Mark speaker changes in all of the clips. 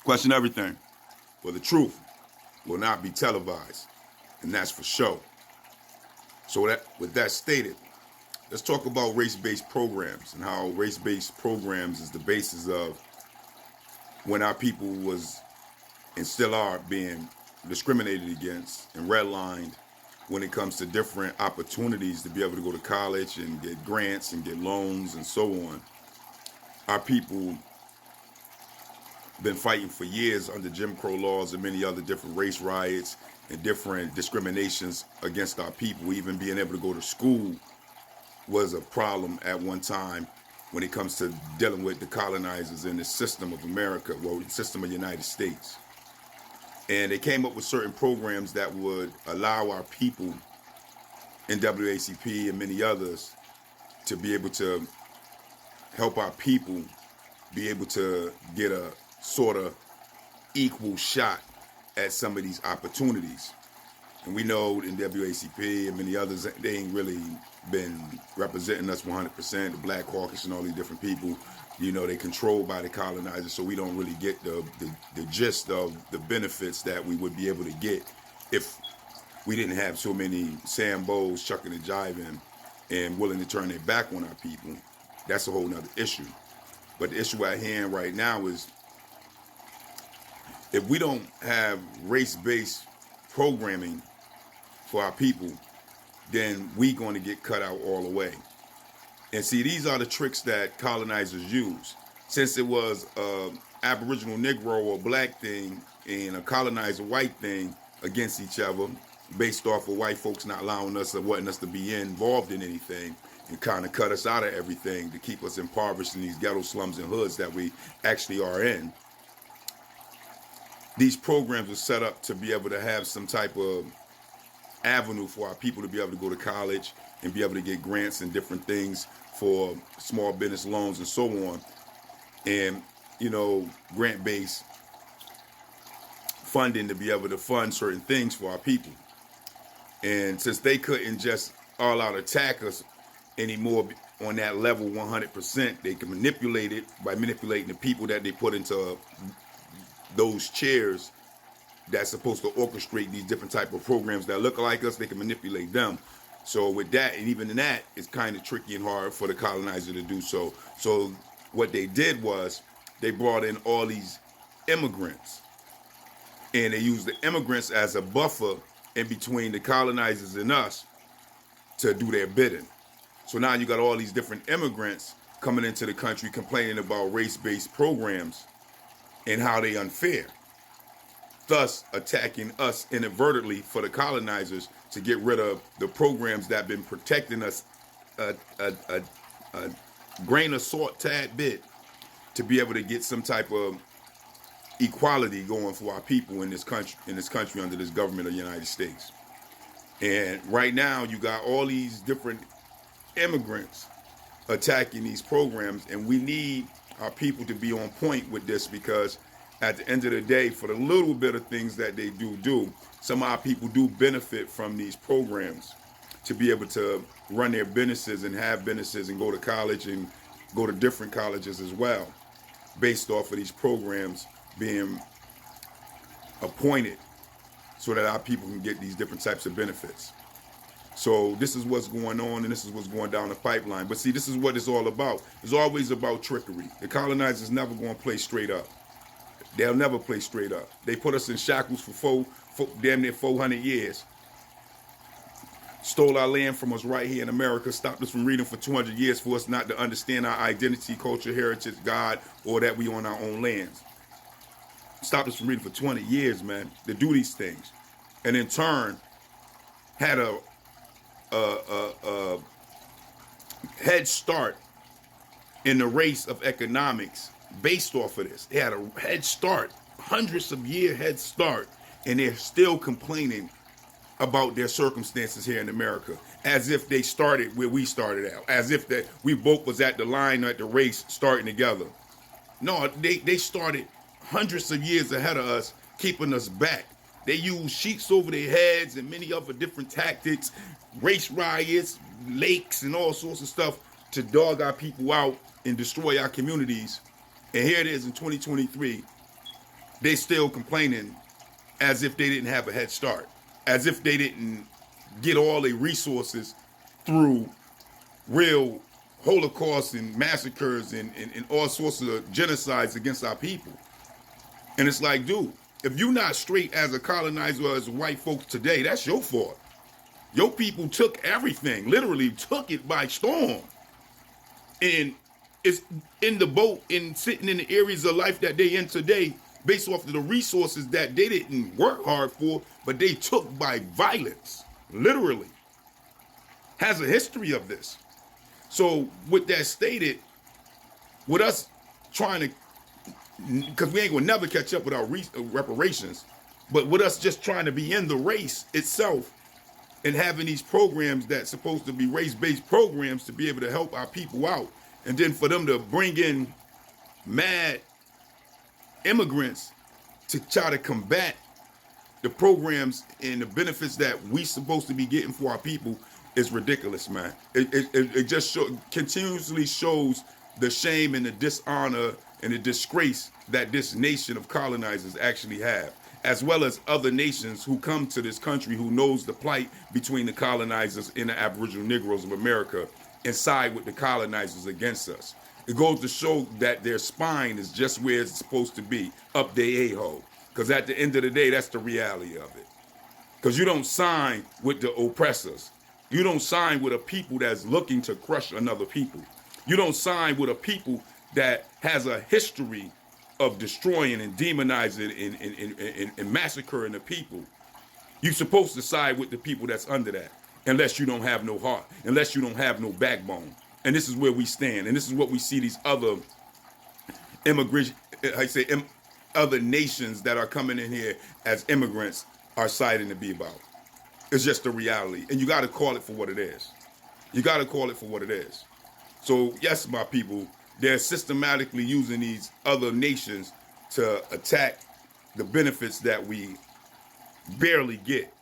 Speaker 1: Question everything. Well, the truth will not be televised, and that's for sure. So with that stated, let's talk about race-based programs and how race-based programs is the basis of when our people was and still are being discriminated against and redlined when it comes to different opportunities to be able to go to college and get grants and get loans and so on. Our people been fighting for years under Jim Crow laws and many other different race riots and different discriminations against our people. Even being able to go to school was a problem at one time when it comes to dealing with the colonizers in the system of America, well, the system of the United States. And they came up with certain programs that would allow our people, NAACP and many others, to be able to help our people be able to get a sort of equal shot at some of these opportunities. And we know in WACP and many others, they ain't really been representing us 100%. The Black Caucus and all these different people, you know, they controlled by the colonizers, so we don't really get the gist of the benefits that we would be able to get if we didn't have so many Sambos chucking and jiving and willing to turn their back on our people. That's a whole nother issue. But the issue at hand right now is if we don't have race-based programming for our people, then we going to get cut out all the way. And see, these are the tricks that colonizers use. Since it was a Aboriginal Negro or black thing and a colonizer white thing against each other, based off of white folks not allowing us or wanting us to be involved in anything and kind of cut us out of everything to keep us impoverished in these ghetto slums and hoods that we actually are in. These programs were set up to be able to have some type of avenue for our people to be able to go to college and be able to get grants and different things for small business loans and so on. And, you know, grant-based funding to be able to fund certain things for our people. And since they couldn't just all out attack us anymore on that level 100%, they can manipulate it by manipulating the people that they put into those chairs that's supposed to orchestrate these different type of programs that look like us. They can manipulate them. So with that, and even in that, it's kind of tricky and hard for the colonizer to do so. So what they did was they brought in all these immigrants, and they used the immigrants as a buffer in between the colonizers and us to do their bidding. So now you got all these different immigrants coming into the country complaining about race-based programs and how they unfair, thus attacking us inadvertently for the colonizers to get rid of the programs that have been protecting us a grain of salt tad bit to be able to get some type of equality going for our people in this country under this government of the United States. And right now you got all these different immigrants attacking these programs, and we need our people to be on point with this, because at the end of the day, for the little bit of things that they do, some of our people do benefit from these programs to be able to run their businesses and have businesses and go to college and go to different colleges as well, based off of these programs being appointed so that our people can get these different types of benefits. So this is what's going on, and this is what's going down the pipeline. But see, this is what it's all about. It's always about trickery. The colonizers never going to play straight up. They'll never play straight up. They put us in shackles for damn near 400 years. Stole our land from us right here in America, stopped us from reading for 200 years for us not to understand our identity, culture, heritage, God, or that we on our own lands. Stopped us from reading for 20 years, man, to do these things. And in turn, had a head start in the race of economics based off of this. They had a head start, hundreds of year head start, and they're still complaining about their circumstances here in America, as if they started where we started out, as if that we both was at the line at the race starting together. No, they started hundreds of years ahead of us, keeping us back. They used sheets over their heads and many other different tactics, race riots, lakes, and all sorts of stuff to dog our people out and destroy our communities. And here it is in 2023. they still complaining as if they didn't have a head start, as if they didn't get all their resources through real Holocaust and massacres and all sorts of genocides against our people. And it's like, dude, if you're not straight as a colonizer or as white folks today, that's your fault. Your people took everything, literally took it by storm. And it's in the boat and sitting in the areas of life that they in today based off of the resources that they didn't work hard for, but they took by violence, literally. Has a history of this. So with that stated, with us trying to, because we ain't gonna never catch up with our reparations, but with us just trying to be in the race itself and having these programs that's supposed to be race-based programs to be able to help our people out, and then for them to bring in mad immigrants to try to combat the programs and the benefits that we supposed to be getting for our people is ridiculous, man. It just continuously shows the shame and the dishonor and the disgrace that this nation of colonizers actually have, as well as other nations who come to this country who knows the plight between the colonizers and the Aboriginal Negroes of America and side with the colonizers against us. It goes to show that their spine is just where it's supposed to be, up their a-hole. Because at the end of the day, that's the reality of it. Because you don't sign with the oppressors. You don't sign with a people that's looking to crush another people. You don't sign with a people that has a history of destroying and demonizing and massacring the people. You're supposed to side with the people that's under that, unless you don't have no heart, unless you don't have no backbone. And this is where we stand. And this is what we see these other other nations that are coming in here as immigrants are siding to be about. It's just the reality. And you got to call it for what it is. You got to call it for what it is. So, yes, my people, they're systematically using these other nations to attack the benefits that we barely get.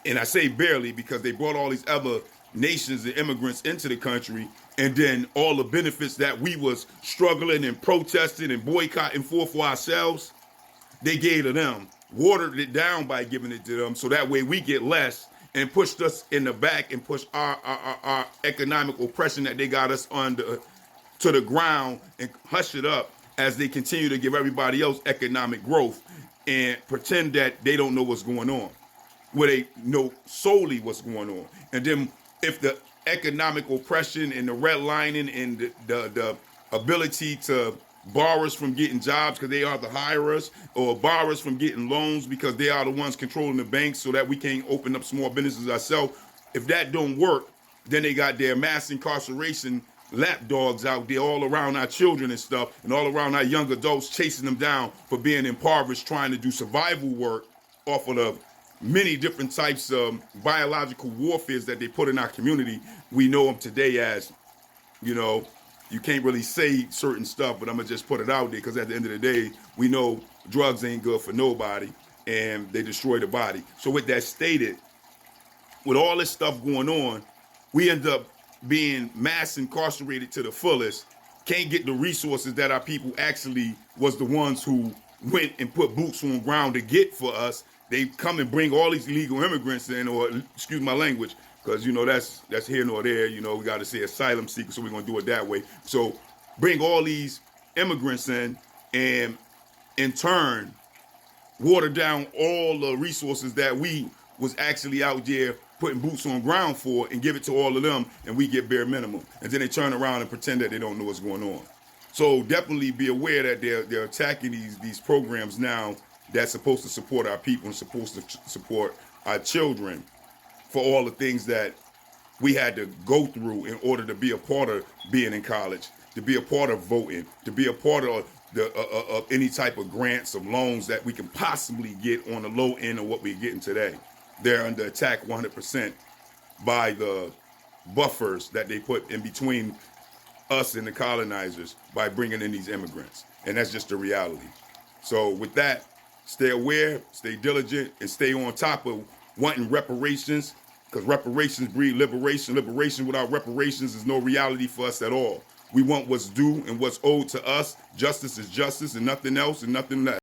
Speaker 1: And I say barely because they brought all these other nations and immigrants into the country, and then all the benefits that we was struggling and protesting and boycotting for ourselves, they gave to them, watered it down by giving it to them, so that way we get less, and pushed us in the back and pushed our economic oppression that they got us under to the ground and hush it up as they continue to give everybody else economic growth and pretend that they don't know what's going on, where they know solely what's going on. And then if the economic oppression and the redlining and the ability to bar us from getting jobs because they are the hirers, or bar us from getting loans because they are the ones controlling the banks so that we can't open up small businesses ourselves, if that don't work, then they got their mass incarceration lapdogs out there all around our children and stuff, and all around our young adults, chasing them down for being impoverished, trying to do survival work off of the many different types of biological warfares that they put in our community. We know them today as, you know, you can't really say certain stuff, but I'm going to just put it out there because at the end of the day, we know drugs ain't good for nobody and they destroy the body. So with that stated, with all this stuff going on, we end up being mass incarcerated to the fullest, can't get the resources that our people actually was the ones who went and put boots on the ground to get for us. They come and bring all these illegal immigrants in, or excuse my language, because, you know, that's here nor there. You know, we got to say asylum seekers, so we're going to do it that way. So bring all these immigrants in and, in turn, water down all the resources that we was actually out there putting boots on ground for, and give it to all of them, and we get bare minimum. And then they turn around and pretend that they don't know what's going on. So definitely be aware that they're attacking these programs now that's supposed to support our people and supposed to support our children for all the things that we had to go through in order to be a part of being in college, to be a part of voting, to be a part of of any type of grants or loans that we can possibly get on the low end of what we're getting today. They're under attack 100% by the buffers that they put in between us and the colonizers by bringing in these immigrants. And that's just the reality. So with that, stay aware, stay diligent, and stay on top of wanting reparations, because reparations breed liberation. Liberation without reparations is no reality for us at all. We want what's due and what's owed to us. Justice is justice and nothing else and nothing less.